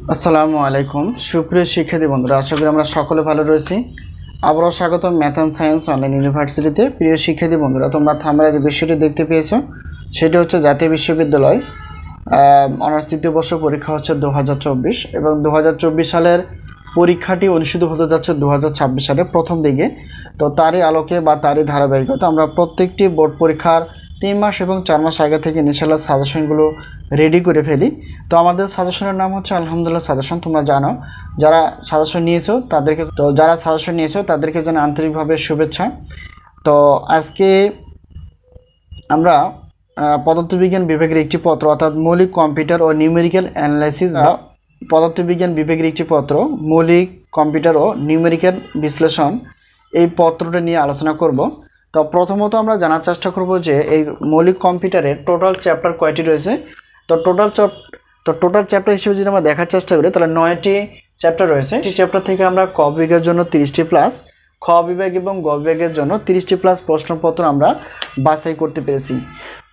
আসসালামু আলাইকুম সুপ্রিয় শিক্ষার্থী বন্ধুরা, আশা করি আমরা সকলে ভালো রয়েছি। আবারও স্বাগত ম্যাথ অ্যান্ড সায়েন্স অনলাইন ইউনিভার্সিটিতে। প্রিয় শিক্ষার্থী বন্ধুরা, তোমরা থাম্বনেলে যে বিষয়টি দেখতে পেয়েছো সেটি হচ্ছে জাতীয় বিশ্ববিদ্যালয় অনার্স তৃতীয় বর্ষ পরীক্ষা হচ্ছে 2024 এবং 2024 সালের পরীক্ষাটি অনুষ্ঠিত হতে যাচ্ছে 2026 সালের প্রথম দিকে। তো তারই আলোকে বা তারই ধারাবাহিকতা আমরা প্রত্যেকটি বোর্ড পরীক্ষার 3 মাস এবং 4 মাস আগে থেকে ইনশাআল্লাহ সাজেশনগুলো রেডি করে ফেলি। তো আমাদের সাজেশনের নাম হচ্ছে আলহামদুলিল্লাহ সাজেশন। তোমরা জানো, যারা সাজেশন নিয়েছো তাদেরকে জানাই আন্তরিকভাবে শুভেচ্ছা। তো আজকে আমরা পদার্থবিজ্ঞান বিভাগের একটি পত্র, অর্থাৎ মৌলিক কম্পিউটার ও নিউমেরিক্যাল অ্যানালাইসিস বা পদার্থবিজ্ঞান বিভাগের একটি পত্র মৌলিক কম্পিউটার ও নিউমেরিক্যাল বিশ্লেষণ, এই পত্রটা নিয়ে আলোচনা করব। তো প্রথমত আমরা জানার চেষ্টা করব যে এই মৌলিক কম্পিউটারের টোটাল চ্যাপ্টার কয়টি রয়েছে। তো টোটাল চ্যাপ্টার হিসেবে যদি আমরা দেখার চেষ্টা করি তাহলে 9টি চ্যাপ্টার রয়েছে। এই চ্যাপ্টার থেকে আমরা ক বিভাগের জন্য 30টি প্লাস, খ বিভাগ এবং গ বিভাগের জন্য 30টি প্লাস প্রশ্নপত্র আমরা বাছাই করতে পেরেছি।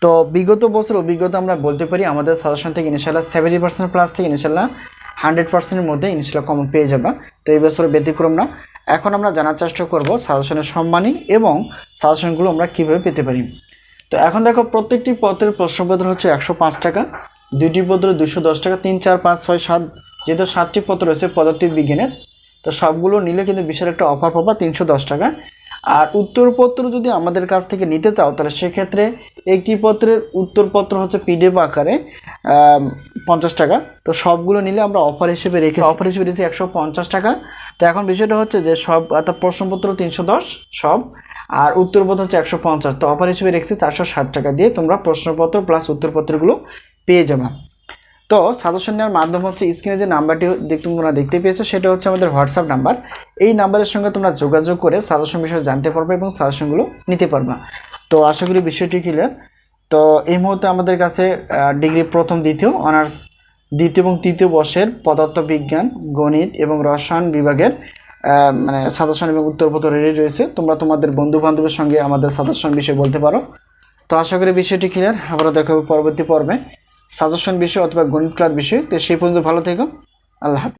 তো বিগত বছর অভিজ্ঞতা আমরা বলতে পারি আমাদের সাজেশন থেকে ইনশাআল্লাহ 70% প্লাস থেকে ইনশাআল্লাহ 100%-এর মধ্যে ইনশাআল্লাহ কমন পেয়ে যাবা। তো এই বছর ব্যতিক্রম না। এখন আমরা জানার চেষ্টা করব সাজেশনের সম্মানী এবং সাজেশনগুলো আমরা কীভাবে পেতে পারি। তো এখন দেখো, প্রত্যেকটি পত্রের প্রশ্নপত্র হচ্ছে 105 টাকা, দুইটি পত্র 210 টাকা, 3, 4, 5, 6, 7 যেহেতু 7টি পত্র রয়েছে পদার্থবিজ্ঞানের, তো সবগুলো নিলে কিন্তু বিশাল একটা অফার পাবা 310 টাকা। আর উত্তরপত্র যদি আমাদের কাছ থেকে নিতে চাও তাহলে সেক্ষেত্রে একটি পত্রের উত্তরপত্র হচ্ছে পিডিএফ আকারে 50 টাকা। তো সবগুলো নিলে আমরা অফার হিসেবে রেখেছি 150 টাকা। তো এখন বিষয়টা হচ্ছে যে সব অর্থাৎ প্রশ্নপত্র 310 সব, আর উত্তরপত্র হচ্ছে 150। তো অফার হিসেবে রেখেছি 460 টাকা দিয়ে তোমরা প্রশ্নপত্র প্লাস উত্তরপত্রগুলো পেয়ে যাবে। তো সাজেশন নেওয়ার মাধ্যম হচ্ছে স্ক্রিনে যে নাম্বারটি তোমরা দেখতে পেয়েছো সেটা হচ্ছে আমাদের হোয়াটসঅ্যাপ নাম্বার। এই নাম্বারের সঙ্গে তোমরা যোগাযোগ করে সাজেশন বিষয়ে জানতে পারবে এবং সাজেশনগুলো নিতে পারবা। তো আশা করি বিষয়টি ক্লিয়ার। তো এই মুহূর্তে আমাদের কাছে ডিগ্রি প্রথম দ্বিতীয় অনার্স দ্বিতীয় এবং তৃতীয় বর্ষের পদার্থবিজ্ঞান, গণিত এবং রসায়ন বিভাগের সাজেশন এবং উত্তরপত্র রেডি রয়েছে। তোমরা তোমাদের বন্ধু বান্ধবের সঙ্গে আমাদের সাজেশন বিষয়ে বলতে পারো। তো আশা করি বিষয়টি ক্লিয়ার। আবারও দেখা হবে পরবর্তী পর্বে সাজেশন বিষয় অথবা গণিত ক্লাস বিষয়। তো সেই পর্যন্ত ভালো থেকো। আল্লাহ হাফেজ।